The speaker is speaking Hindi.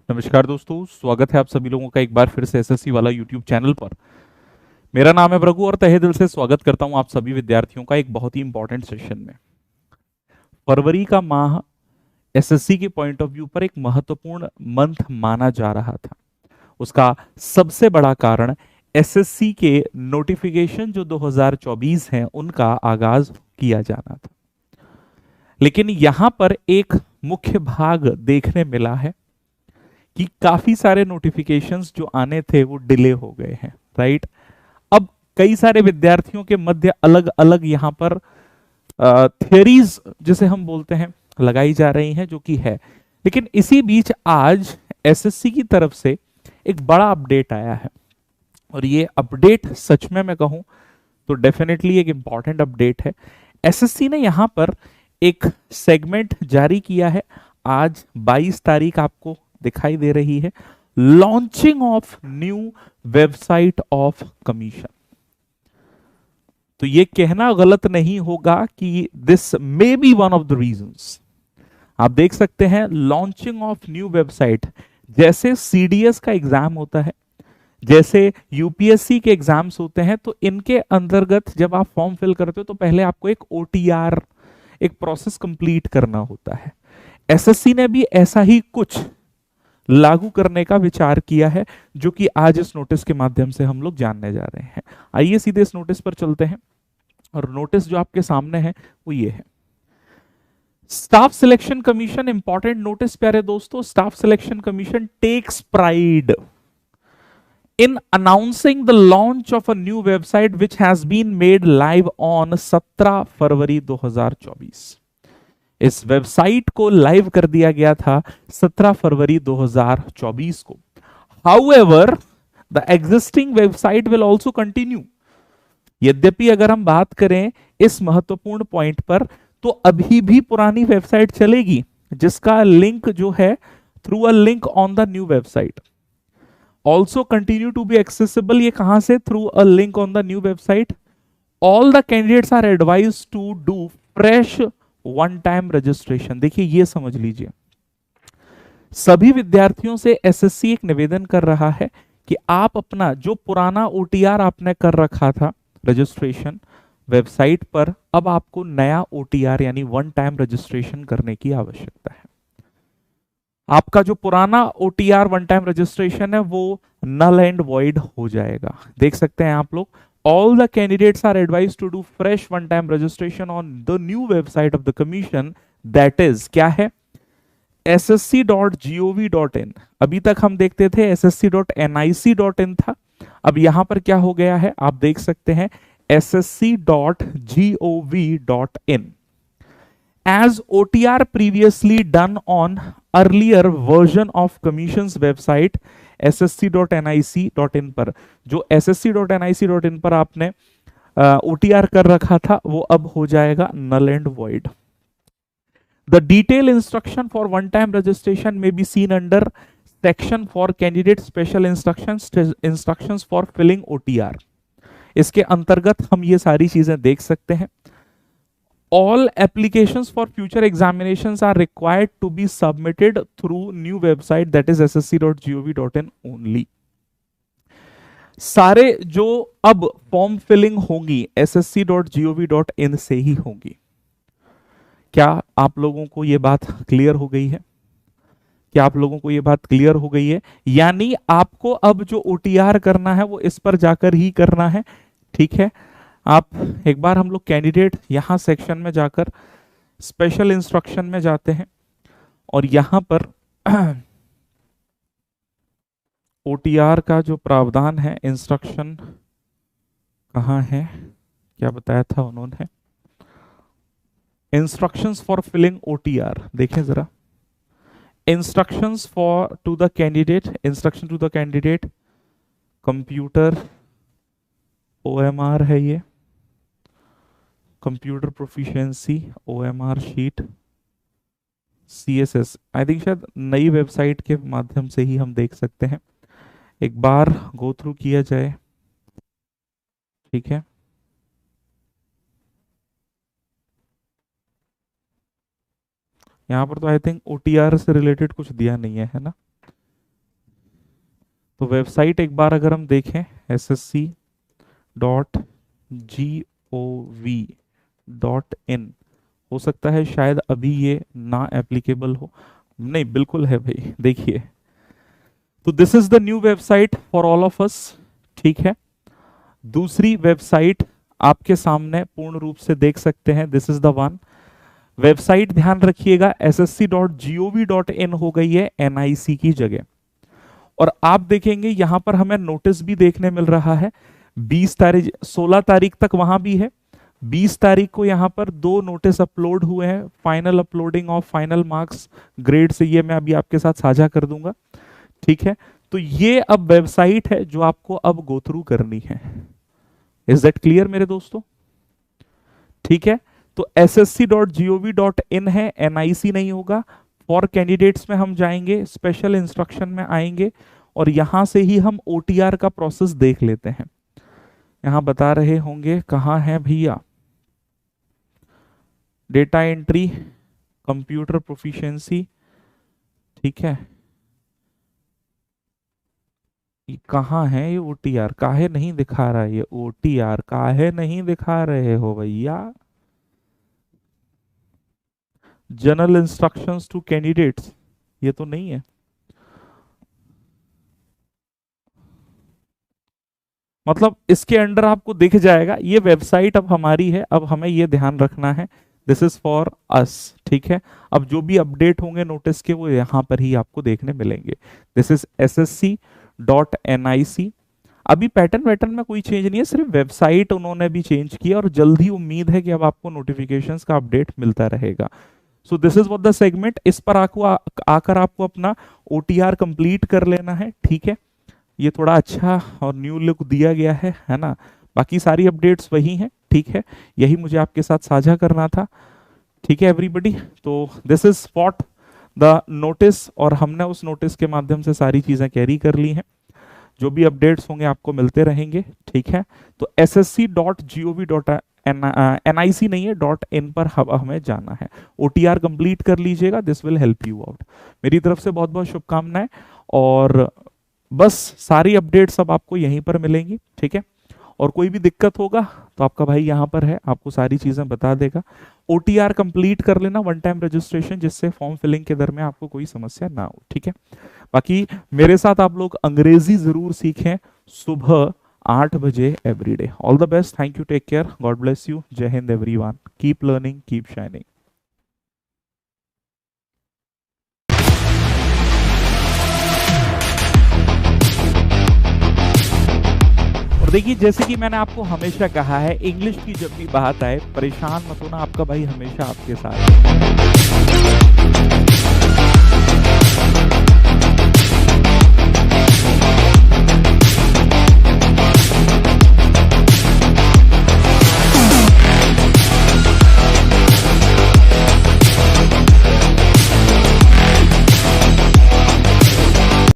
नमस्कार दोस्तों, स्वागत है आप सभी लोगों का एक बार फिर से एसएससी वाला यूट्यूब चैनल पर। मेरा नाम है भृगु और तहे दिल से स्वागत करता हूं आप सभी विद्यार्थियों का एक बहुत ही इंपॉर्टेंट सेशन में। फरवरी का माह एसएससी के पॉइंट ऑफ व्यू पर एक महत्वपूर्ण मंथ माना जा रहा था। उसका सबसे बड़ा कारण एसएससी के नोटिफिकेशन जो 2024 हैं उनका आगाज किया जाना था। लेकिन यहां पर एक मुख्य भाग देखने मिला है कि काफी सारे नोटिफिकेशंस जो आने थे वो डिले हो गए हैं, राइट। अब कई सारे विद्यार्थियों के मध्य अलग अलग यहाँ पर थियरीज जिसे हम बोलते हैं लगाई जा रही हैं, जो कि है। लेकिन इसी बीच आज एसएससी की तरफ से एक बड़ा अपडेट आया है, और ये अपडेट सच में मैं कहूं तो डेफिनेटली एक इंपॉर्टेंट अपडेट है। एसएससी ने यहाँ पर एक सेगमेंट जारी किया है। आज 22 तारीख आपको दिखाई दे रही है, launching of new website of commission. तो ये कहना गलत नहीं होगा कि this may be one of the reasons. आप देख सकते हैं लॉन्चिंग ऑफ न्यू वेबसाइट, जैसे सीडीएस का एग्जाम होता है, जैसे यूपीएससी के एग्जाम्स होते हैं, तो इनके अंतर्गत जब आप फॉर्म फिल करते हो तो पहले आपको एक ओटीआर, एक प्रोसेस कंप्लीट करना होता है। एसएससी ने भी ऐसा ही कुछ लागू करने का विचार किया है, जो कि आज इस नोटिस के माध्यम से हम लोग जानने जा रहे हैं। आइए सीधे इस नोटिस पर चलते हैं, और नोटिस जो आपके सामने है वो ये है। Staff selection commission, important notice प्यारे दोस्तों। Staff selection commission takes pride in announcing the launch of a new website which has been made live on 17 फरवरी 2024। इस वेबसाइट को लाइव कर दिया गया था 17 फरवरी 2024 को। However, the existing website will also continue। यद्यपि अगर हम बात करें इस महत्वपूर्ण पॉइंट पर, तो अभी भी पुरानी वेबसाइट चलेगी, जिसका लिंक जो है through a link on the new website also continue to be accessible। ये कहां से? through a link on the new website। all the candidates are advised to do fresh one time registration। देखिए ये समझ लीजिए, सभी विद्यार्थियों से एसएससी एक निवेदन कर रहा है कि आप अपना जो पुराना ओटीआर आपने कर रखा था रजिस्ट्रेशन वेबसाइट पर, अब आपको नया ओटीआर यानी वन टाइम रजिस्ट्रेशन करने की आवश्यकता है। आपका जो पुराना ओटीआर वन टाइम रजिस्ट्रेशन है वो नल एंड वॉइड हो जाएगा। देख सकते हैं आप लोग, all the candidates are advised to do fresh one time registration on the new website of the commission, that is क्या है? ssc.gov.in। अभी तक हम देखते थे ssc.nic.in था, अब यहां पर क्या हो गया है आप देख सकते हैं ssc.gov.in। as OTR previously done on earlier version of Commission's website ssc.nic.in पर, जो ssc.nic.in पर आपने OTR कर रखा था वो अब हो जाएगा null and void। The detailed instruction for one-time registration may be seen under section for candidate special instructions for filling OTR। इसके अंतर्गत हम ये सारी चीजें देख सकते हैं। all applications for future examinations are required to be submitted through new website, that is ssc.gov.in only। सारे जो अब फॉर्म फिलिंग होंगी ssc.gov.in से ही होंगी। क्या आप लोगों को यह बात क्लियर हो गई है? क्या आप लोगों को यह बात क्लियर हो गई है? यानी आपको अब जो ओटीआर करना है वो इस पर जाकर ही करना है, ठीक है। आप एक बार हम लोग कैंडिडेट यहां सेक्शन में जाकर स्पेशल इंस्ट्रक्शन में जाते हैं, और यहां पर ओटीआर का जो प्रावधान है, इंस्ट्रक्शन कहां है, क्या बताया था उन्होंने? इंस्ट्रक्शंस फॉर फिलिंग ओटीआर देखें जरा। Instructions for to the candidate, instruction to the candidate, computer OMR है ये, computer proficiency OMR sheet, CSS. I think शायद नई वेबसाइट के माध्यम से ही हम देख सकते हैं, एक बार गो थ्रू किया जाए, ठीक है। यहाँ पर तो आई थिंक ओटीआर से रिलेटेड कुछ दिया नहीं है, है ना? तो वेबसाइट एक बार अगर हम देखें ssc.gov.in, हो सकता है शायद अभी ये ना एप्लीकेबल हो, नहीं बिल्कुल है भाई, देखिए। तो this is the new website for all of us, ठीक है। दूसरी वेबसाइट आपके सामने पूर्ण रूप से देख सकते हैं, this is the one website, ध्यान रखिएगा ssc.gov.in हो गई है NIC की जगह। और आप देखेंगे यहां पर हमें नोटिस भी देखने मिल रहा है 20 तारीख 16 तारीख तक वहां भी है, 20 तारीख को यहां पर 2 नोटिस अपलोड हुए हैं, final uploading of final marks grade से, ये मैं अभी आपके साथ साझा कर दूंगा, ठीक है। तो ये अब वेबसाइट है जो आपको अब गो थ्रू करनी है। इज दैट क्लियर मेरे दोस्तों? ठीक है, तो ssc.gov.in है, NIC नहीं होगा। फॉर कैंडिडेट्स में हम जाएंगे, स्पेशल इंस्ट्रक्शन में आएंगे और यहां से ही हम OTR का प्रोसेस देख लेते हैं। यहां बता रहे होंगे कहां है भैया, डेटा एंट्री, कंप्यूटर प्रोफिशिएंसी, ठीक है। ये कहाँ है ये OTR, काहे नहीं दिखा रहा है ये OTR, काहे नहीं दिखा रहे हो भैया? जनरल इंस्ट्रक्शंस टू कैंडिडेट्स, ये तो नहीं है, मतलब इसके अंडर आपको दिख जाएगा। ये वेबसाइट अब हमारी है, अब हमें ये ध्यान रखना है, दिस इज फॉर अस, ठीक है। अब जो भी अपडेट होंगे नोटिस के वो यहाँ पर ही आपको देखने मिलेंगे। This is ssc.nic। अभी पैटर्न वैटर्न में कोई चेंज नहीं है, सिर्फ वेबसाइट उन्होंने भी चेंज किया और जल्द ही उम्मीद है कि अब आपको नोटिफिकेशंस का अपडेट मिलता रहेगा। So this is what the segment, इस पर आकर आपको अपना OTR कंप्लीट कर लेना है, ठीक है। ये थोड़ा अच्छा और न्यू लुक दिया गया है ना। बाकी सारी अपडेट्स वही हैं, ठीक है। यही मुझे आपके साथ साझा करना था, ठीक है एवरीबॉडी। तो this is what the notice, और हमने उस नोटिस के माध्यम से सारी चीजें कैरी कर ली हैं। जो भी अपडेट्स होंगे आपको मिलते रहेंगे, ठीक है। तो ssc.gov.NIC नहीं है, .in पर हमें जाना है। OTR कंप्लीट कर लीजिएगा, this will help you out. मेरी तरफ से बहुत बहुत शुभकामनाएं, और बस सारी अपडेट्स अब आपको यहीं पर मिलेंगी, ठीक है। और कोई भी दिक्कत होगा तो आपका भाई यहाँ पर है, आपको सारी चीजें बता देगा। OTR कंप्लीट कर लेना, वन टाइम रजिस्ट्रेशन, जिससे फॉर्म फिलिंग के दरमियान आपको कोई समस्या ना हो, ठीक है। बाकी मेरे साथ आप लोग अंग्रेजी जरूर सीखें सुबह 8 बजे everyday. All the best, thank you, take care, God bless you, जय हिंद everyone, keep learning, keep shining. देखिए, जैसे कि मैंने आपको हमेशा कहा है, इंग्लिश की जब भी बात आए परेशान मत होना, आपका भाई हमेशा आपके साथ है।